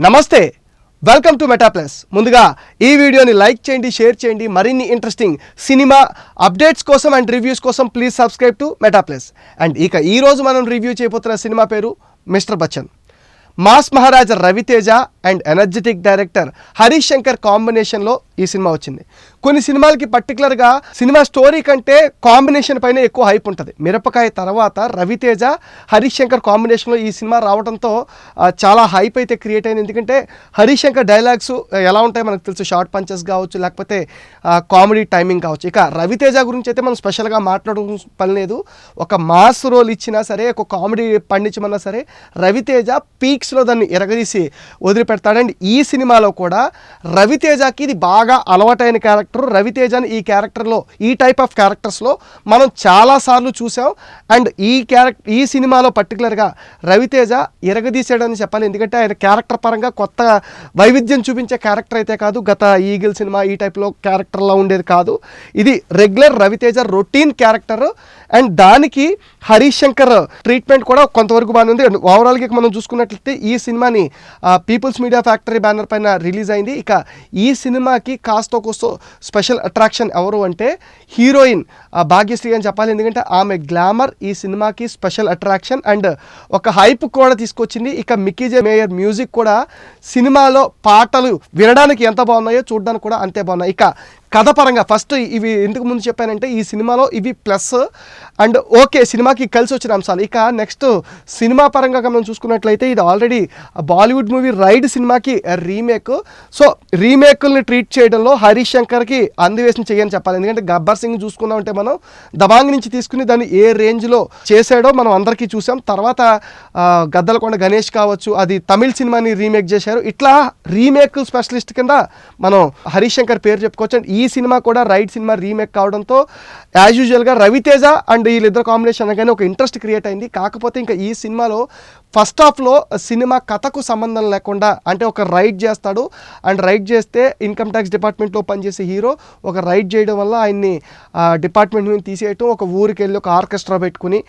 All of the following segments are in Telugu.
నమస్తే, వెల్కమ్ టు మెటా ప్లస్. ముందుగా ఈ వీడియోని లైక్ చేయండి, షేర్ చేయండి. మరిన్ని ఇంట్రెస్టింగ్ సినిమా అప్డేట్స్ కోసం అండ్ రివ్యూస్ కోసం please subscribe to meta plus. And ఇక ఈరోజు మనం రివ్యూ చేయబోతున్న సినిమా పేరు mister Bachchan. Mass Maharaja Ravi Teja and energetic director Harish Shankar కాంబినేషన్లో ఈ సినిమా వచ్చింది. కొన్ని సినిమాలకి పర్టికులర్గా సినిమా స్టోరీ కంటే కాంబినేషన్ పైన ఎక్కువ హైప్ ఉంటుంది. మిరపకాయ తర్వాత రవితేజ హరీష్ శంకర్ కాంబినేషన్లో ఈ సినిమా రావడంతో చాలా హైప్ అయితే క్రియేట్ అయింది. ఎందుకంటే హరీష్ శంకర్ డైలాగ్స్ ఎలా ఉంటాయో మనకు తెలుసు, షార్ట్ పంచెస్ కావచ్చు, లేకపోతే కామెడీ టైమింగ్ కావచ్చు. ఇక రవితేజ గురించి అయితే మనం స్పెషల్గా మాట్లాడడం పని లేదు. ఒక మాస్ రోల్ ఇచ్చినా సరే, ఒక కామెడీ పండించమన్నా సరే, రవితేజ పీక్స్లో దాన్ని ఎరగదీసి వదిలిపెడతాడండి. ఈ సినిమాలో కూడా రవితేజకి ఇది బాగా అలవాటైన క్యారెక్టర్. రవితేజని ఈ టైప్ ఆఫ్ క్యారెక్టర్స్లో మనం చాలాసార్లు చూసాం. అండ్ ఈ సినిమాలో పర్టికులర్గా రవితేజ ఎరగదీసాడని చెప్పాలి. ఎందుకంటే ఆయన క్యారెక్టర్ పరంగా కొత్త వైవిధ్యం చూపించే క్యారెక్టర్ అయితే కాదు. గత ఈగిల్ సినిమా ఈ టైప్లో క్యారెక్టర్లో ఉండేది కాదు. ఇది regular Ravi Teja routine character. And దానికి హరీష్ శంకర్ ట్రీట్మెంట్ కూడా కొంతవరకు బాగానే ఉంది. ఓవరాల్గా మనం చూసుకున్నట్లయితే ఈ సినిమాని పీపుల్స్ మీడియా ఫ్యాక్టరీ బ్యానర్ పైన రిలీజ్ అయింది. ఇక ఈ సినిమాకి కాస్తో కోస్తో స్పెషల్ అట్రాక్షన్ ఎవరు అంటే హీరోయిన్ భాగ్యశ్రీ అని చెప్పాలి. ఎందుకంటే ఆమె గ్లామర్ ఈ సినిమాకి స్పెషల్ అట్రాక్షన్ అండ్ ఒక హైప్ కూడా తీసుకొచ్చింది. ఇక మిక్కీ జే మేయర్ మ్యూజిక్ కూడా సినిమాలో పాటలు వినడానికి ఎంత బాగున్నాయో చూడడానికి కూడా అంతే బాగున్నాయి. ఇక కథ పరంగా ఫస్ట్ ఇవి ఎందుకు ముందు చెప్పానంటే ఈ సినిమాలో ఇవి ప్లస్ అండ్ ఓకే సినిమాకి కలిసి వచ్చిన అంశాలు. ఇక నెక్స్ట్ సినిమా పరంగా మనం చూసుకున్నట్లయితే ఇది ఆల్రెడీ బాలీవుడ్ మూవీ రైడ్ సినిమాకి రీమేక్. సో రీమేక్ని ట్రీట్ చేయడంలో హరీష్ శంకర్కి అందివేసిన చేయని చెప్పాలి. ఎందుకంటే గబ్బర్ సింగ్ చూసుకున్నామంటే మనం దబాంగ్ నుంచి తీసుకుని దాన్ని ఏ రేంజ్లో చేశాడో మనం అందరికీ చూసాం. తర్వాత గద్దలకొండ గణేష్ కావచ్చు, అది తమిళ్ సినిమాని రీమేక్ చేశారు. ఇట్లా రీమేక్ స్పెషలిస్ట్ కింద మనం హరీష్ శంకర్ పేరు చెప్పుకోవచ్చు. అండ్ ఈ సినిమా కూడా రైడ్ సినిమా రీమేక్ కావడంతో యాజ్ యూజువల్గా రవితేజ అండ్ వీళ్ళిద్దరు కాంబినేషన్ అనగానే ఒక ఇంట్రెస్ట్ క్రియేట్ అయింది. కాకపోతే ఇంకా ఈ సినిమాలో ఫస్ట్ హాఫ్లో సినిమా కథకు సంబంధం లేకుండా అంటే ఒక రైడ్ చేస్తాడు. అండ్ రైడ్ చేస్తే ఇన్కమ్ ట్యాక్స్ డిపార్ట్మెంట్లో పనిచేసే హీరో ఒక రైడ్ చేయడం వల్ల ఆయన్ని డిపార్ట్మెంట్ మీద తీసేయటం, ఒక ఊరికి వెళ్ళి ఒక ఆర్కెస్ట్రా పెట్టుకుని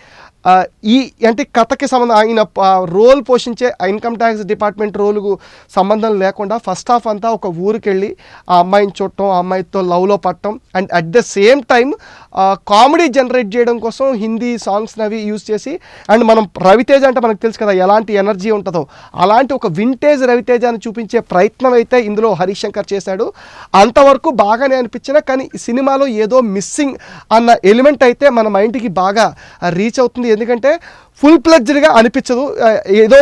ఈ అంటే కథకి సంబంధం ఆయన రోల్ పోషించే ఇన్కమ్ ట్యాక్స్ డిపార్ట్మెంట్ రోలుకు సంబంధం లేకుండా ఫస్ట్ హాఫ్ అంతా ఒక ఊరికి వెళ్ళి ఆ అమ్మాయిని చూడటం, ఆ అమ్మాయితో లవ్లో పడటం and at the same time comedy generate చేయడం కోసం హిందీ సాంగ్స్ని అవి యూజ్ చేసి అండ్ మనం రవితేజ అంటే మనకు తెలుసు కదా ఎలాంటి ఎనర్జీ ఉంటుందో అలాంటి ఒక వింటేజ్ రవితేజని చూపించే ప్రయత్నం అయితే ఇందులో హరీష్ శంకర్ చేశాడు. అంతవరకు బాగానే అనిపించినా కానీ సినిమాలో ఏదో మిస్సింగ్ అన్న ఎలిమెంట్ అయితే మన మైండ్కి బాగా రీచ్ అవుతుంది. ఎందుకంటే ఫుల్ ప్లెడ్జ్డ్గా అనిపించదు, ఏదో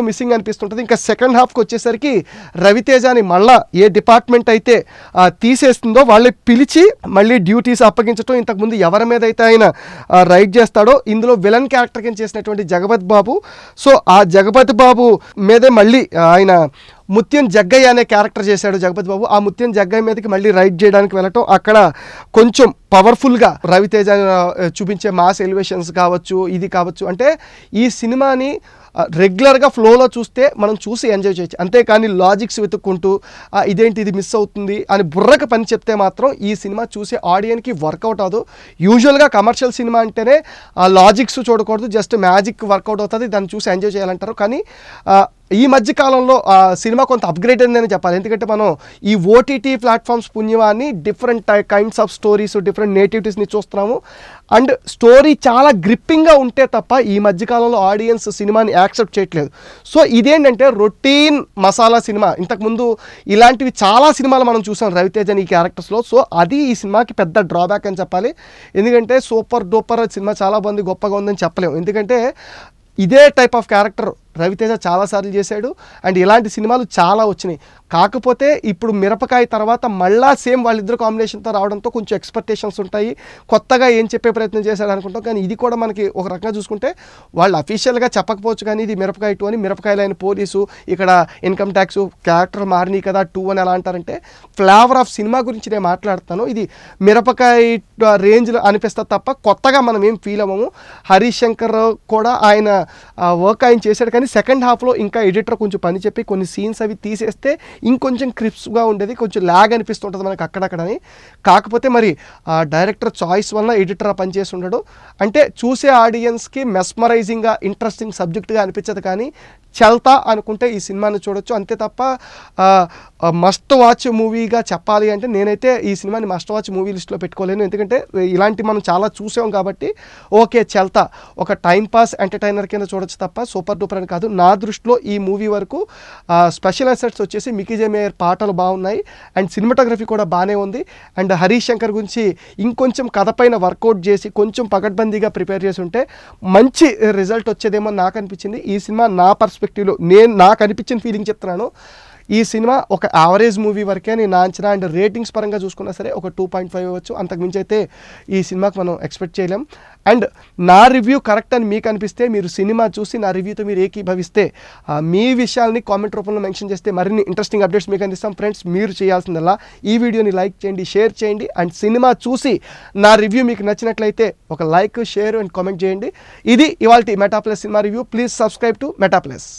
మిస్సింగ్ అనిపిస్తుంటుంది. ఇంకా సెకండ్ హాఫ్కి వచ్చేసరికి రవితేజని మళ్ళా ఏ డిపార్ట్మెంట్ అయితే తీసేస్తుందో వాళ్ళని పిలిచి మళ్ళీ డ్యూటీస్ అప్పగించడం, ఇంతకుముందు ఎవరి మీద అయితే ఆయన రైడ్ చేస్తాడో ఇందులో విలన్ క్యారెక్టర్ కింద చేసినటువంటి జగపతి బాబు. సో ఆ జగపతి బాబు మీదే మళ్ళీ ఆయన ముత్యం జగ్గయ్య అనే క్యారెక్టర్ చేశాడు జగపతి బాబు. ఆ ముత్యం జగ్గయ్య మీదకి మళ్ళీ రైడ్ చేయడానికి వెళ్ళటం, అక్కడ కొంచెం పవర్ఫుల్గా రవితేజ చూపించే మాస్ ఎలివేషన్స్ కావచ్చు, ఇది కావచ్చు. అంటే ఈ సినిమాని రెగ్యులర్గా ఫ్లోలో చూస్తే మనం చూసి ఎంజాయ్ చేయొచ్చు. అంతేకాని లాజిక్స్ వెతుక్కుంటూ ఇదేంటి ఇది మిస్ అవుతుంది అని బుర్రకు పని చెప్తే మాత్రం ఈ సినిమా చూసే ఆడియన్కి వర్కౌట్ అవ్వదు. యూజువల్గా కమర్షియల్ సినిమా అంటేనే లాజిక్స్ చూడకూడదు, జస్ట్ మ్యాజిక్ వర్కౌట్ అవుతుంది, దాన్ని చూసి ఎంజాయ్ చేయాలంటారు. కానీ ఈ మధ్యకాలంలో సినిమా కొంత అప్గ్రేడ్ అయిందని చెప్పాలి. ఎందుకంటే మనం ఈ ఓటీటీ ప్లాట్ఫామ్స్ పుణ్యమాన్ని different kinds of stories, different నేటివిటీస్ని చూస్తున్నాము. అండ్ స్టోరీ చాలా గ్రిప్పింగ్గా ఉంటే తప్ప ఈ మధ్యకాలంలో ఆడియన్స్ సినిమాని యాక్సెప్ట్ చేయట్లేదు. సో ఇదేంటంటే రొటీన్ మసాలా సినిమా. ఇంతకుముందు ఇలాంటివి చాలా సినిమాలు మనం చూసాం రవితేజని ఈ క్యారెక్టర్స్లో. సో అది ఈ సినిమాకి పెద్ద డ్రాబ్యాక్ అని చెప్పాలి. ఎందుకంటే సూపర్ డూపర్ సినిమా చాలా బాగుంది, గొప్పగా ఉందని చెప్పలేము. ఎందుకంటే ఇదే టైప్ ఆఫ్ క్యారెక్టర్ రవితేజ చాలాసార్లు చేశాడు అండ్ ఇలాంటి సినిమాలు చాలా వచ్చినాయి. కాకపోతే ఇప్పుడు మిరపకాయ తర్వాత మళ్ళా సేమ్ వాళ్ళిద్దరు కాంబినేషన్తో రావడంతో కొంచెం ఎక్స్పెక్టేషన్స్ ఉంటాయి, కొత్తగా ఏం చెప్పే ప్రయత్నం చేశాడు అనుకుంటాం. కానీ ఇది కూడా మనకి ఒక రకంగా చూసుకుంటే వాళ్ళు అఫీషియల్గా చెప్పకపోవచ్చు, కానీ ఇది మిరపకాయ 2 అని, మిరపకాయలు అయిన పోలీసు, ఇక్కడ ఇన్కమ్ ట్యాక్స్ క్యారెక్టర్ మారినాయి కదా 2 అని ఎలా అంటారంటే ఫ్లేవర్ ఆఫ్ సినిమా గురించి నేను మాట్లాడుతాను. ఇది మిరపకాయ రేంజ్లో అనిపిస్తుంది తప్ప కొత్తగా మనం ఏం ఫీల్ అవ్వము. హరీష్ శంకర్ కూడా ఆయన వర్క్ ఆయన చేశాడు, కానీ సెకండ్ హాఫ్లో ఇంకా ఎడిటర్ కొంచెం పని చెప్పి కొన్ని సీన్స్ అవి తీసేస్తే ఇంకొంచెం క్రిప్స్గా ఉండేది, కొంచెం ల్యాగ్ అనిపిస్తుంటుంది మనకి అక్కడక్కడని. కాకపోతే మరి డైరెక్టర్ చాయిస్ వల్ల ఎడిటర్ ఆ పని చేసి ఉండడు. అంటే చూసే ఆడియన్స్కి మెస్మరైజింగ్గా ఇంట్రెస్టింగ్ సబ్జెక్ట్గా అనిపించదు, కానీ చల్తా అనుకుంటే ఈ సినిమాని చూడొచ్చు. అంతే తప్ప మస్ట్ వాచ్ మూవీగా చెప్పాలి అంటే నేనైతే ఈ సినిమాని మస్ట్ వాచ్ మూవీ లిస్ట్లో పెట్టుకోలేను. ఎందుకంటే ఇలాంటి మనం చాలా చూసాం కాబట్టి ఓకే చల్తా ఒక టైంపాస్ ఎంటర్టైనర్ కింద చూడొచ్చు తప్ప సూపర్ డూపర్ అని కాదు. నా దృష్టిలో ఈ మూవీ వరకు స్పెషల్ ఎసెట్స్ వచ్చేసి మికీ జే మేయర్ పాటలు బాగున్నాయి అండ్ సినిమాటోగ్రఫీ కూడా బాగానే ఉంది. అండ్ హరీష్ శంకర్ గురించి ఇంకొంచెం కథ పైన వర్కౌట్ చేసి కొంచెం పకడ్బందీగా ప్రిపేర్ చేసి ఉంటే మంచి రిజల్ట్ వచ్చేదేమో నాకు అనిపించింది. ఈ సినిమా నా పర్స్పెక్టివ్లో నాకు అనిపించిన ఫీలింగ్ చెప్తున్నాను. ఈ సినిమా ఒక యావరేజ్ మూవీ వరకే అని నా అంచనా. అండ్ రేటింగ్స్ పరంగా చూసుకున్నా సరే ఒక 2.5 ఇవ్వచ్చు. అంతకుమించి అయితే ఈ సినిమాకి మనం ఎక్స్పెక్ట్ చేయలేం. అండ్ నా రివ్యూ కరెక్ట్ అని మీకు అనిపిస్తే మీరు సినిమా చూసి నా రివ్యూతో మీరు ఏకీభవిస్తే మీ విషయాల్ని కామెంట్ రూపంలో మెన్షన్ చేస్తే మరిన్ని ఇంట్రెస్టింగ్ అప్డేట్స్ మీకు అందిస్తాం. ఫ్రెండ్స్ మీరు చేయాల్సిందల్లా ఈ వీడియోని లైక్ చేయండి, షేర్ చేయండి అండ్ సినిమా చూసి నా రివ్యూ మీకు నచ్చినట్లయితే ఒక లైక్, షేర్ అండ్ కామెంట్ చేయండి. ఇది ఇవాల్టి meta plus cinema review. Please subscribe to meta plus.